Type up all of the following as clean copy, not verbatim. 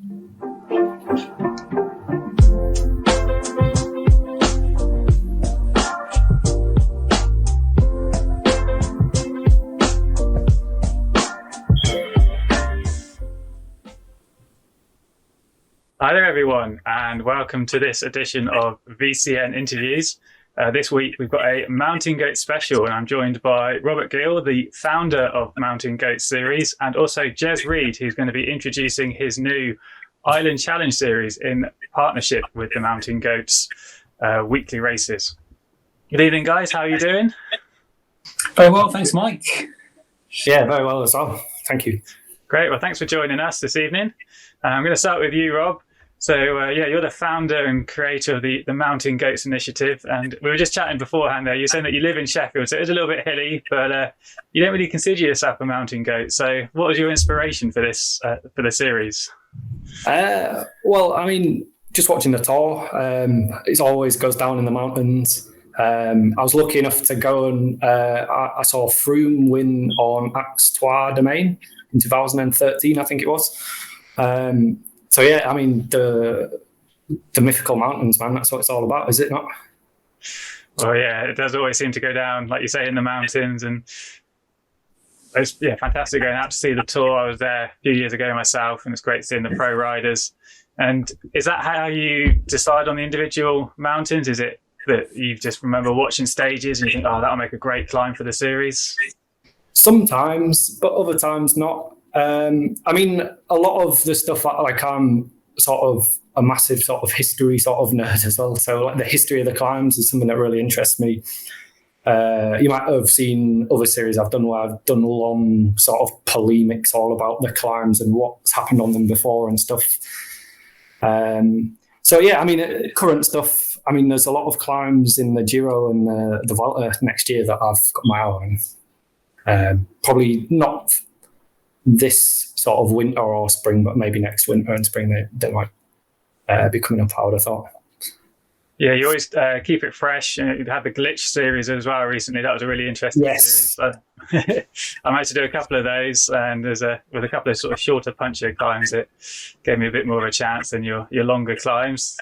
Hi there, everyone, and welcome to this edition of VCN Interviews. This week, we've got a Mountain Goat special, and I'm joined by Robert Gill, the founder of Mountain Goats series, and also Jez Read, who's going to be introducing his new Island Challenge series in partnership with the Mountain Goats weekly races. Good evening, guys. How are you doing? Very well, thanks, Mike. Yeah, very well as well. Thank you. Great. Well, thanks for joining us this evening. I'm going to start with you, Rob. So, you're the founder and creator of the Mountain Goats initiative. And we were just chatting beforehand there. You're saying that you live in Sheffield, so it's a little bit hilly, but you don't really consider yourself a mountain goat. So what was your inspiration for this, for the series? Well, I mean, just watching the tour, it always goes down in the mountains. I was lucky enough to go and I saw Froome win on Axe Trois Domain in 2013, I think it was. So yeah, I mean the mythical mountains, man. That's what it's all about, is it not? Well, yeah, it does always seem to go down, like you say, in the mountains, and it's fantastic going out to see the tour. I was there a few years ago myself, and it's great seeing the pro riders. And is that how you decide on the individual mountains? Is it that you just remember watching stages and you think, oh, that'll make a great climb for the series? Sometimes, but other times not. I mean, a lot of the stuff, like I'm sort of a massive sort of history sort of nerd as well. So like the history of the climbs is something that really interests me. You might have seen other series I've done where I've done long sort of polemics all about the climbs and what's happened on them before and stuff. So yeah, I mean, current stuff. I mean, there's a lot of climbs in the Giro and the Vuelta next year that I've got my eye on. Probably not this sort of winter or spring, but maybe next winter and spring they might be coming up, I would have thought. Yeah, you always keep it fresh. You had the Glitch series as well recently. That was a really interesting series. I managed to do a couple of those, and with a couple of sort of shorter, punchier climbs, it gave me a bit more of a chance than your longer climbs.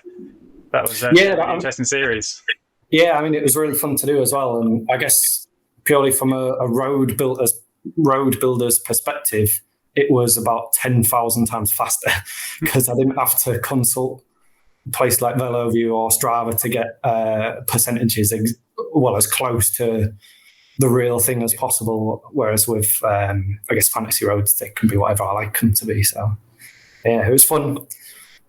That was a really interesting series. Yeah, I mean, it was really fun to do as well. And I guess purely from a road builder's perspective, it was about 10,000 times faster because I didn't have to consult a place like VeloView or Strava to get percentages as close to the real thing as possible. Whereas with, I guess, fantasy roads, they can be whatever I like them to be. So, yeah, it was fun.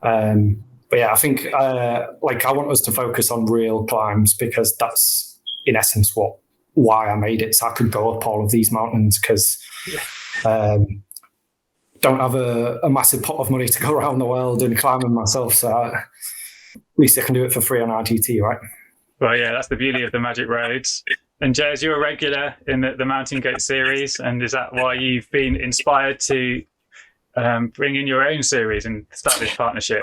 But yeah, I think I want us to focus on real climbs because that's in essence why I made it, so I could go up all of these mountains because don't have a massive pot of money to go around the world and climb them myself, so at least I can do it for free on RGT, right? Well, yeah, that's the beauty of the Magic Roads. And Jez, you're a regular in the Mountain Goat series, and is that why you've been inspired to bring in your own series and start this partnership?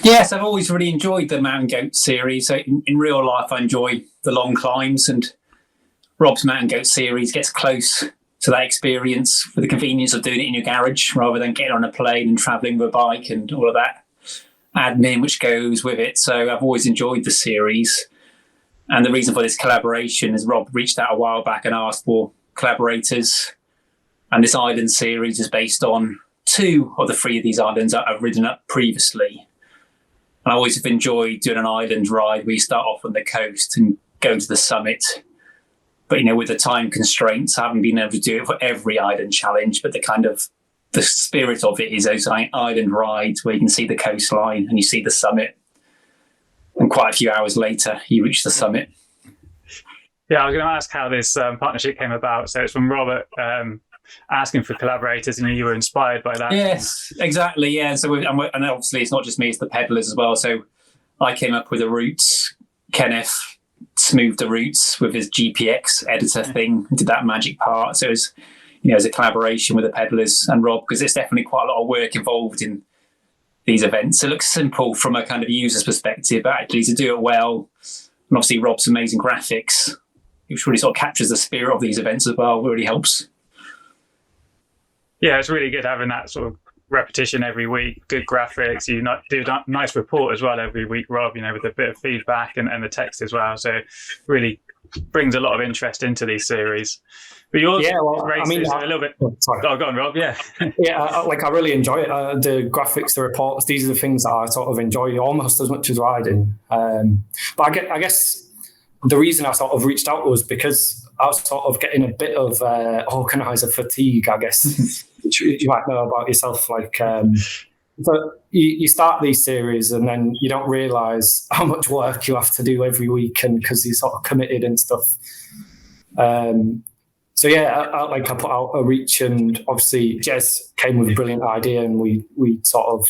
Yes, I've always really enjoyed the Mountain Goat series. So in real life, I enjoy the long climbs, and Rob's Mountain Goat series gets close to that experience with the convenience of doing it in your garage rather than getting on a plane and travelling with a bike and all of that admin which goes with it. So I've always enjoyed the series. And the reason for this collaboration is Rob reached out a while back and asked for collaborators. And this island series is based on 2 of the 3 of these islands that I've ridden up previously. And I always have enjoyed doing an island ride where you start off on the coast and go to the summit. But, with the time constraints, I haven't been able to do it for every island challenge. But the spirit of it is those island rides where you can see the coastline and you see the summit. And quite a few hours later, you reach the summit. Yeah, I was going to ask how this partnership came about. So it's from Robert asking for collaborators, and you were inspired by that. Yes, exactly. Yeah. So, and obviously it's not just me, it's the pedallers as well. So I came up with the routes. Kenneth smoothed the routes with his GPX editor thing, did that magic part. So it was, it was a collaboration with the pedallers and Rob, because there's definitely quite a lot of work involved in these events. It looks simple from a kind of user's perspective, but actually to do it well, and obviously Rob's amazing graphics, which really sort of captures the spirit of these events as well, really helps. Yeah, it's really good having that sort of repetition every week, good graphics. You do a nice report as well every week, Rob, with a bit of feedback and the text as well. So really brings a lot of interest into these series. But yours races a little bit. Sorry. Oh, go on, Rob. Yeah. I really enjoy it. The graphics, the reports, these are the things that I sort of enjoy almost as much as riding. But I guess the reason I sort of reached out was because I was sort of getting a bit of organizer fatigue, I guess, which you might know about yourself. But you start these series and then you don't realise how much work you have to do every week, and because you're sort of committed and stuff. I put out a reach, and obviously Jez came with a brilliant idea, and we sort of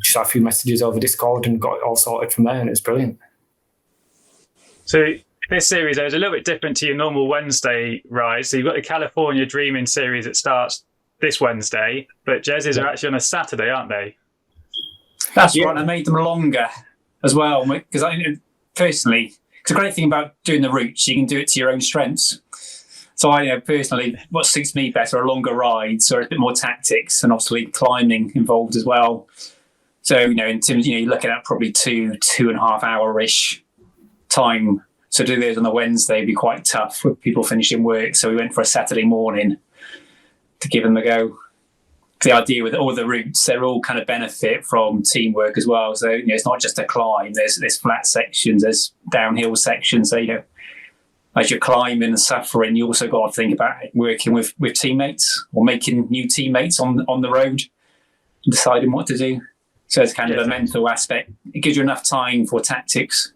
just had a few messages over Discord and got it all sorted from there, and it's brilliant. So this series is a little bit different to your normal Wednesday ride. So you've got the California Dreaming series that starts this Wednesday, but Jez's are actually on a Saturday, aren't they? That's right. I made them longer as well, because personally, the great thing about doing the routes, you can do it to your own strengths. So I personally, what suits me better are longer rides or a bit more tactics, and obviously climbing involved as well. So, in terms, you're looking at probably 2.5 hour-ish time. So to do those on a Wednesday would be quite tough with people finishing work. So we went for a Saturday morning to give them a go. The idea with all the routes, they're all kind of benefit from teamwork as well. So, it's not just a climb. There's flat sections, there's downhill sections. So, as you're climbing and suffering, you also got to think about working with teammates or making new teammates on the road, deciding what to do. So it's kind of a mental aspect. It gives you enough time for tactics.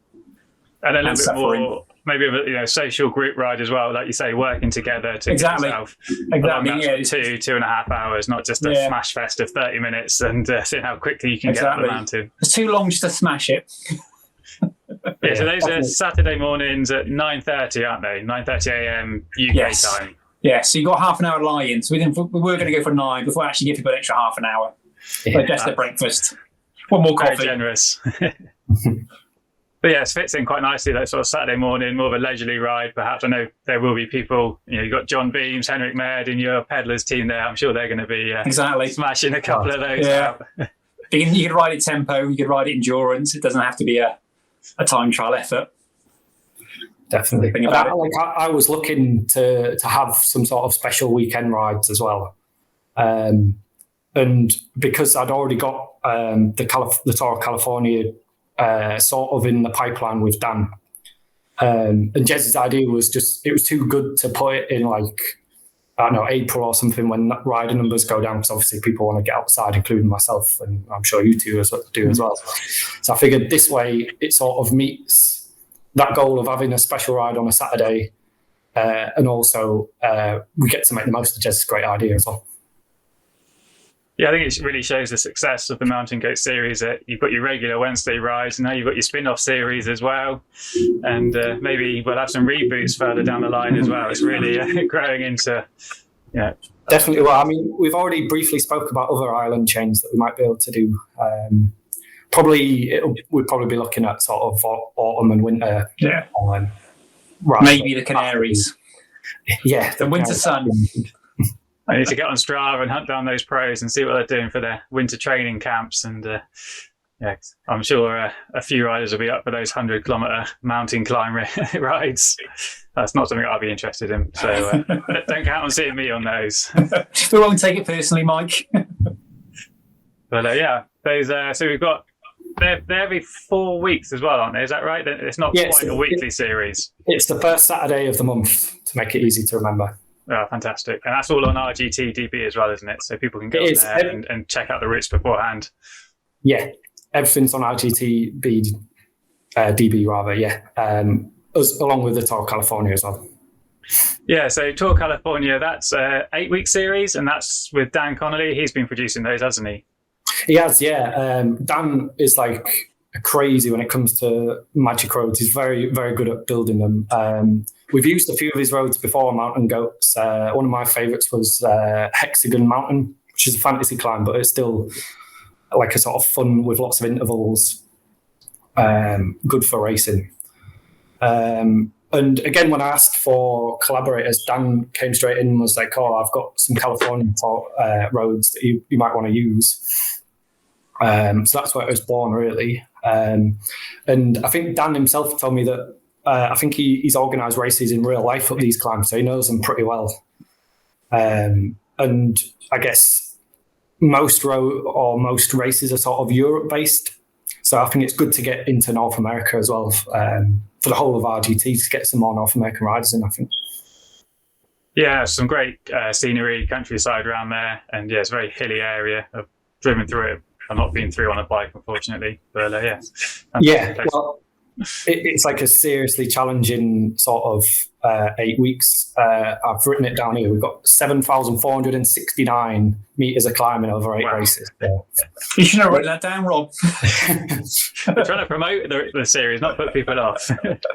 And a little bit more, maybe a social group ride as well, like you say, working together to get yourself. Exactly. Yeah, 2.5 hours, not just a smash fest of 30 minutes and seeing how quickly you can get up the mountain. It's too long just to smash it. So those are Saturday mornings at 9:30, aren't they? 9:30 a.m. UK time. Yeah, so you got half an hour lie-in. So we were going to go for 9 before I actually give people an extra half an hour. Yeah, just the breakfast. One more coffee. Very generous. But yeah, it fits in quite nicely, that sort of Saturday morning, more of a leisurely ride. Perhaps I know there will be people, you've got John Beams, Henrik Maird in your pedalers team there. I'm sure they're going to be smashing a couple of those out. You can ride it tempo, you can ride it endurance. It doesn't have to be a time trial effort. Definitely. I was looking to have some sort of special weekend rides as well. And because I'd already got the Tour of California sort of in the pipeline with Dan. And Jez's idea was it was too good to put it in April or something when rider numbers go down, because obviously people want to get outside, including myself, and I'm sure you two do as well. So I figured this way it sort of meets that goal of having a special ride on a Saturday, and also we get to make the most of Jez's great idea as well. Yeah, I think it really shows the success of the Mountain Goat series that you've got your regular Wednesday rides, and now you've got your spin-off series as well. And maybe we'll have some reboots further down the line as well. It's really growing into, Definitely. Well, I mean, we've already briefly spoke about other island chains that we might be able to do. We'd probably be looking at sort of autumn and winter. Yeah. Maybe the Canaries. Yeah. The winter sun. I need to get on Strava and hunt down those pros and see what they're doing for their winter training camps. And I'm sure a few riders will be up for those 100-kilometre mountain climb rides. That's not something I'll be interested in. So don't count on seeing me on those. We won't take it personally, Mike. But those. So we've got they're every 4 weeks as well, aren't they? Is that right? It's not quite a weekly series. It's the first Saturday of the month to make it easy to remember. Oh, fantastic. And that's all on RGT DB as well, isn't it? So people can go on there and check out the routes beforehand. Yeah, everything's on RGT DB rather, yeah. Along with the Tour of California as well. Yeah, so Tour of California, that's an 8-week series, and that's with Dan Connolly. He's been producing those, hasn't he? He has, yeah. Dan is crazy when it comes to magic roads. He's very, very good at building them. We've used a few of his roads before, Mountain Goats. One of my favourites was Hexagon Mountain, which is a fantasy climb, but it's still like a sort of fun with lots of intervals, good for racing. And And again, when I asked for collaborators, Dan came straight in and was like, "Oh, I've got some California roads that you might want to use." So that's where it was born, really. And I think Dan himself told me that I think he's organised races in real life up these climbs, so he knows them pretty well. And I guess most races are sort of Europe-based. So I think it's good to get into North America as well for the whole of RGT to get some more North American riders in, I think. Yeah, some great scenery, countryside around there. And yeah, it's a very hilly area. I've driven through it. I've not been through on a bike, unfortunately. But yeah. Yeah, well, it's like a seriously challenging sort of 8 weeks. I've written it down here. We've got 7,469 meters of climbing over 8 races. So. You should have written that down, Rob. We're trying to promote the series, not put people off.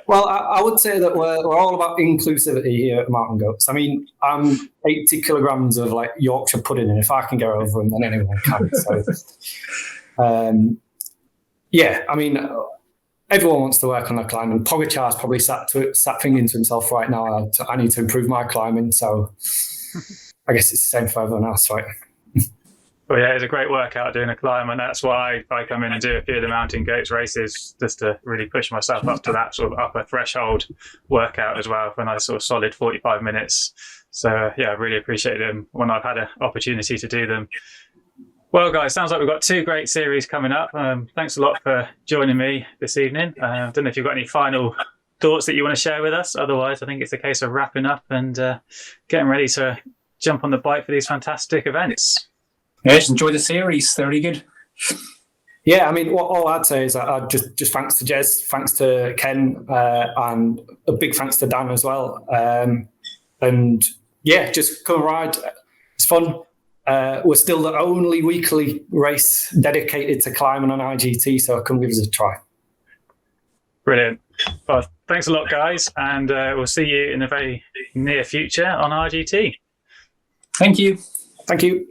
Well, I would say that we're all about inclusivity here at Mountain Goats. I mean, I'm 80 kilograms of like Yorkshire pudding, and if I can get over them, then anyone can. So, yeah, I mean, everyone wants to work on their climbing. Pogacar's probably sat thinking to himself right now, I need to improve my climbing. So I guess it's the same for everyone else, right? Well, yeah, it's a great workout doing a climb, and that's why I come in and do a few of the Mountain Goats races, just to really push myself up to that sort of upper threshold workout as well, for a nice sort of solid 45 minutes. So yeah, I really appreciate them when I've had an opportunity to do them. Well, guys, sounds like we've got 2 great series coming up. Thanks a lot for joining me this evening. I don't know if you've got any final thoughts that you want to share with us. Otherwise, I think it's a case of wrapping up and getting ready to jump on the bike for these fantastic events. Yes, enjoy the series. They're really good. Yeah, I mean, all I'd say is that just thanks to Jez, thanks to Ken, and a big thanks to Dan as well. And yeah, just come ride. It's fun. We're still the only weekly race dedicated to climbing on RGT, so come give us a try. Brilliant. Well, thanks a lot, guys, and we'll see you in the very near future on RGT. Thank you. Thank you.